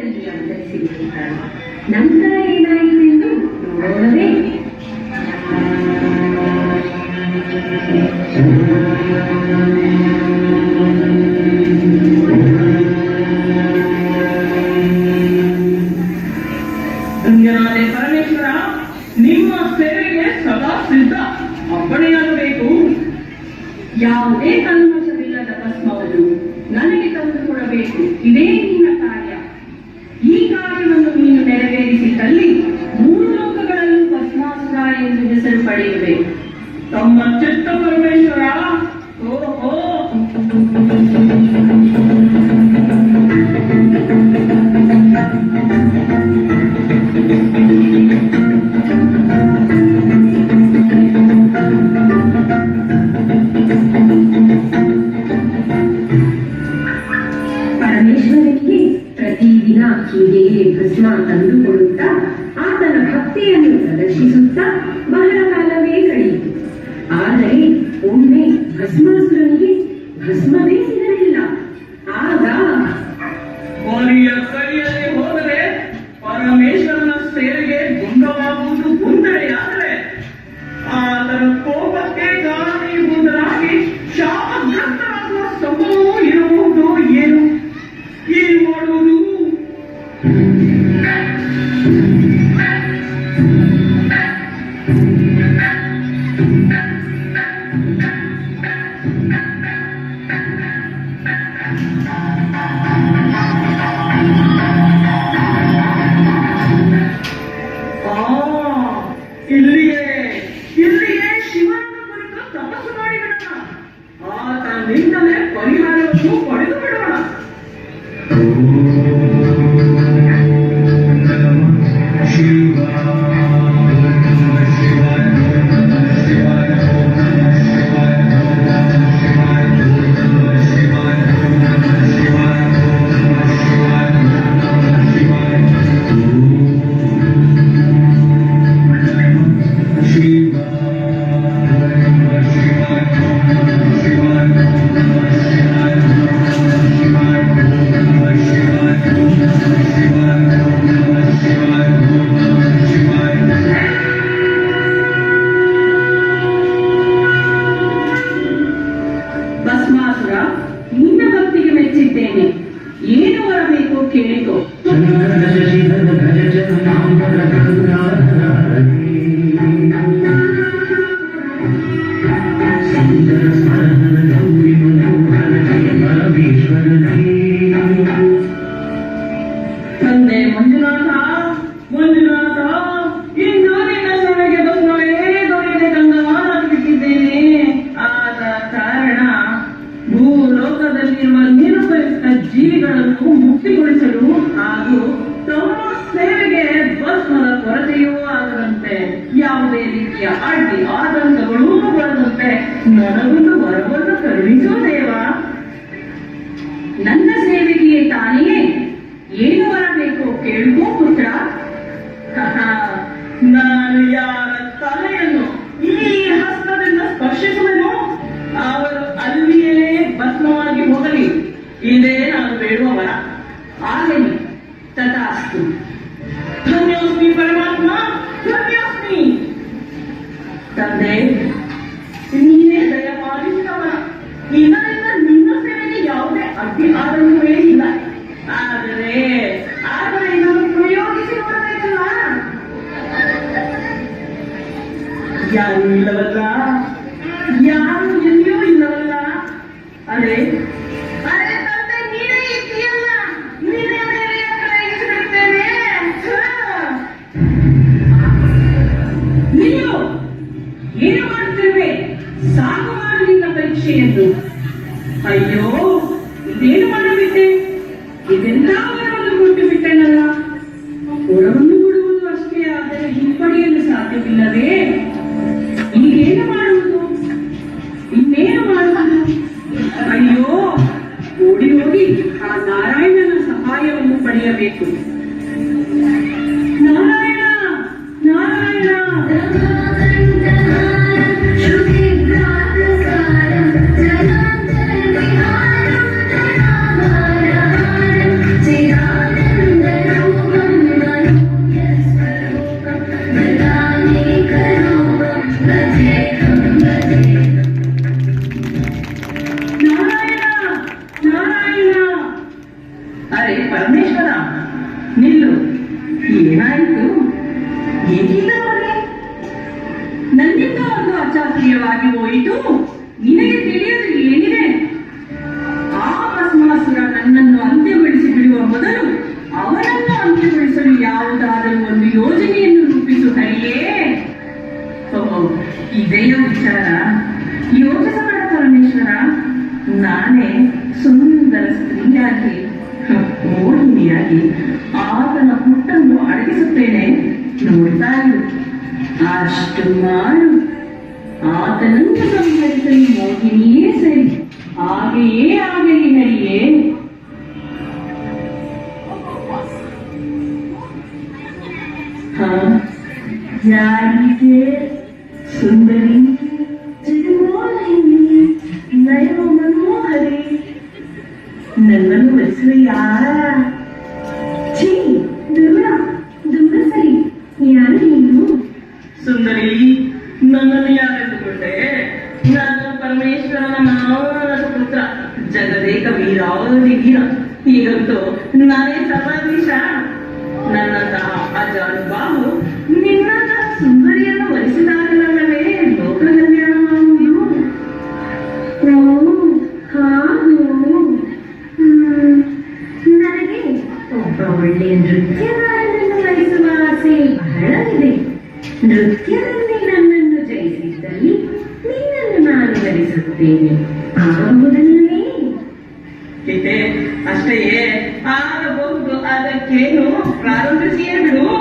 ಸಮಯದಲ್ಲಿ ಅವತರಿಸಿರುತ್ತಾರೆ. ನಂತರ ಏನಾಯಿತೆಂದು ನೋಡೋಣವೇ? ಧನ್ಯನಾದೆ ಪರಮೇಶ್ವರ, ನಿಮ್ಮ ಸೇವೆಗೆ ಸದಾ ಸಿದ್ಧ, ಅಪ್ಪಣೆಯಾಗಬೇಕು. ಯಾವುದೇ ಕಲ್ಮಶವಿಲ್ಲದ ಭಸ್ಮವನ್ನು ನನಗೆ ತಂದುಕೊಡಬೇಕು. ಇದೇ ನಿನ್ನ ಕಾರ್ಯ. ಈ ಕಾರ್ಯವನ್ನು ನೀನು ನೆರವೇರಿಸಿದಲ್ಲಿ 3 ಲೋಕಗಳಲ್ಲೂ ಭಸ್ಮಾಸುರ ಎಂದು ಹೆಸರು ಪಡೆಯುವೆ. ತಮ್ಮ ಚಿತ್ತ ಪರಮೇಶ್ವರ. ಓಹೋ, ಪರಮೇಶ್ವರನಿಗೆ ಪ್ರತಿದಿನ ಹೀಗೆಯೇ ಭಸ್ಮ ತಂದುಕೊಡುತ್ತಾ ಆತನ ಭಕ್ತಿಯನ್ನು ಪ್ರದರ್ಶಿಸುತ್ತಾ ಬಹಳ ಕಾಲವೇ ಕಳೆಯಿತು. ಆದರೆ ಒಮ್ಮೆ ಭಸ್ಮಾಸುರನಿಗೆ ಭಸ್ಮವೇ ಸಿಗಲಿಲ್ಲ. ಆಗ ಬಲಿಯ ಕೈಯಲ್ಲಿ ಹೋದರೆ ಪರಮೇಶ್ವರನ ಸೇವೆಗೆ ಭಂಗವಾಗುವುದು ಒಂದೆಡೆಯಾದರೆ, ಆತನ ಕೋಪಕ್ಕೆ ಕಾರಣೀಭೂತರಾಗಿ ಶಾಪಗ್ರಸ್ತರಾಗುವ ಸಂಭವವೂ ಇರಬಹುದು. ಏನು ಮಾಡುವುದು? ಇಲ್ಲಿಯೇ ಶಿವನನ್ನು ಕುರಿತು ತಪಸ್ಸು ಮಾಡಿಬಿಡೋಣ. ಆತನಿಂದಲೇ ಪರಿಹಾರವನ್ನು ಪಡೆದು ಬಿಡೋಣ. ಭಸ್ಮಾಸುರ, ನಿನ್ನ ಭಕ್ತಿಗೆ ಮೆಚ್ಚಿದ್ದೇನೆ. ಏನು ಬರಬೇಕು ಕೇಳಿಕೋ. ತಂದೆ ಮಂಜುನಾಥ, ಇಂದು ನಿನ್ನ ಸೇವೆಗೆ ಭಸ್ಮವೇ ದೊರೆಯದೆ ಕಂಗಮಾನಾಗಿಬಿಟ್ಟಿದ್ದೇನೆ. ಆದ ಕಾರಣ ಭೂಲೋಕದಲ್ಲಿರುವ ನಿರುಪಯುಕ್ತ ಜೀವಿಗಳನ್ನು ಮುಕ್ತಿಗೊಳಿಸಲು ಹಾಗೂ ತಮ್ಮ ಸೇವೆಗೆ ಭಸ್ಮದ ಕೊರತೆಯೂ ಆಗದಂತೆ, ಯಾವುದೇ ರೀತಿಯ ಅಡ್ಡಿ ಆತಂಕಗಳೂ ಬರದಂತೆ ನನಗೊಂದು ವರವನ್ನು ಕರುಣಿಸೋ ದೇವ. ನನ್ನ ಸೇವೆಗೆ ತಾನೆಯೇ ಏನು ಬರಬೇಕು ಕೇಳ್ಕೋ ಪುತ್ರ. ನಾನು ಯಾರ ತಲೆಯನ್ನು ಈ ಹಸ್ತದಿಂದ ಸ್ಪರ್ಶಿಸುವೆನೋ ಅವರು ಅಲ್ಲಿಯೇ ಭಸ್ಮವಾಗಿ ಹೋಗಲಿ. ಇದೇ ನಾನು ಬೇಡುವ ವರ. ಆಗಲಿ, ತಥಾಸ್ತು. ಧನ್ಯೋಸ್ಮಿ ಪರಮಾತ್ಮ, ಧನ್ಯೋಸ್ಮಿ. ತಂದೆ, ನೀನೇ ದಯಪಾಲಿಸಿದವರ. ಇದರಿಂದ ನಿನ್ನ ಸೇವೆಗೆ ಯಾವುದೇ ಅಡ್ಡಿ ಆದಂಕವೇ ಇಲ್ಲ. ಆದರೆ ಇದನ್ನು ಪ್ರಯೋಗಿಸಿ ನೋಡಬೇಕಲ್ಲ. ಯಾರು ಇಲ್ಲವಲ್ಲ, ಯಾರು ಎಲ್ಲಿಯೂ ಇಲ್ಲವಲ್ಲ. ಅರೆ ತಂದೆ, ನೀನೇ ಇದ್ದೀಯಲ್ಲ, ನೀನೇ ಮೇಲೆ ಪ್ರಯೋಗಿಸಿಬಿಡ್ತೇನೆ. ನೀವು ಏನು ಮಾಡುತ್ತಿರುವೆ? ಸಾಕು ಮಾಡು ನಿನ್ನ ಪರೀಕ್ಷೆಯನ್ನು. ಅಯ್ಯೋ, ಇದೇನು ಮಾಡಬಿಟ್ಟೆ? ಇದೆಲ್ಲ ವರವನ್ನು ಕೊಟ್ಟು ಬಿಟ್ಟನಲ್ಲ. ವರವನ್ನು ಕೊಡುವುದು ಅಷ್ಟೇ, ಆದರೆ ಹಿಂಪಡೆಯಲು ಸಾಧ್ಯವಿಲ್ಲವೇ? ಈಗೇನು ಮಾಡುವುದು? ಇನ್ನೇನು ಮಾಡುವುದು? ಅಯ್ಯೋ, ಓಡಿ ಹೋಗಿ ಆ ನಾರಾಯಣನ ಸಹಾಯವನ್ನು ಪಡೆಯಬೇಕು. ನಾರಾಯಣ, ನಾರಾಯಣ. Jai ಪರಮೇಶ್ವರ, ನಿಲ್ಲು. ಏನಾಯಿತು? ಏನಿಲ್ಲ ನೋಡಿ. ನನ್ನಿಂದ ಒಂದು ಅಚಾತುರ್ಯವಾಗಿ ಹೋಯಿತು. ನಿನಗೆ ತಿಳಿಯದು ಏನಿದೆ? ಆ ಭಸ್ಮಾಸುರ ನನ್ನನ್ನು ಅಂತ್ಯಗೊಳಿಸಿ ಬಿಡುವ ಮೊದಲು ಅವನನ್ನು ಅಂತ್ಯಗೊಳಿಸಲು ಯಾವುದಾದರೂ ಒಂದು ಯೋಜನೆಯನ್ನು ರೂಪಿಸು ಹರಿಯೇ. ಓಹೋ, ಇದೇಯ ವಿಚಾರ? ಯೋಚಿಸಬೇಡ ಪರಮೇಶ್ವರ. ನಾನೇ ಸುಂದರ ಸ್ತ್ರೀಯಾಗಿ, ಮೋಹಿನಿಯಾಗಿ ಆತನ ಹುಟ್ಟನ್ನು ಅಡಗಿಸುತ್ತೇನೆ. ನೋಡ್ತಾ ಇರು. ಅಷ್ಟು ಮಾಡು. ಆತನನ್ನು ಸಂಹರಿಸಲು ಮೋಹಿನಿಯೇ ಸರಿ. ಹಾಗೆಯೇ ಆಗಲಿ ಹರಿಯೇ. ಹ, ಯಾರಿಗೆ? ಸುಂದರಿ, ಜಗಮೋಹಿನಿ, ನಯನ ಮನೋಹರಿ, ನನ್ನನ್ನು ವರಿಸುವೆಯಾ? ಛೀ, ದೂರ ದೂರ ಸರಿ. ಯಾರು ನೀನು? ಸುಂದರಿ, ನನ್ನನ್ನು ಯಾರೆಂದುಕೊಂಡೆ? ನಾನು ಪರಮೇಶ್ವರನ ಮಾನಸ ಪುತ್ರ, ಜಗದೇಕ ವೀರಾದಿ ವೀರ. ಈಗಂತೂ ನಾನೇ ಸರ್ವಾಧೀಶ. ನನ್ನಂತಹ ಅಜಾನುಬಾಹು ನಿನ್ನಂತಹ ಸುಂದರಿಯನ್ನು ವರಿಸಿದಾಗಲೇ ಲೋಕ ಕಲ್ಯಾಣವಾಗುವುದು. ಓ, ಹಾಗು. ನನಗೆ ಒಬ್ಬ ಒಳ್ಳೆಯ ನೃತ್ಯಗಾರನನ್ನು ವರಿಸುವ ಆಸೆ ಬಹಳ ಇದೆ. ನೃತ್ಯದಲ್ಲಿ ನನ್ನನ್ನು ಜಯಿಸಿದ್ದಲ್ಲಿ ನಿನ್ನನ್ನು ನಾನು ವರಿಸುತ್ತೇನೆ. ಆಗಬಹುದಲ್ಲವೇ? ಇದೆ ಅಷ್ಟೆಯೇ ಆಗಬಹುದು. ಅದಕ್ಕೇನು, ಪ್ರಾರಂಭಿಸಿಯೇ ಬಿಡು.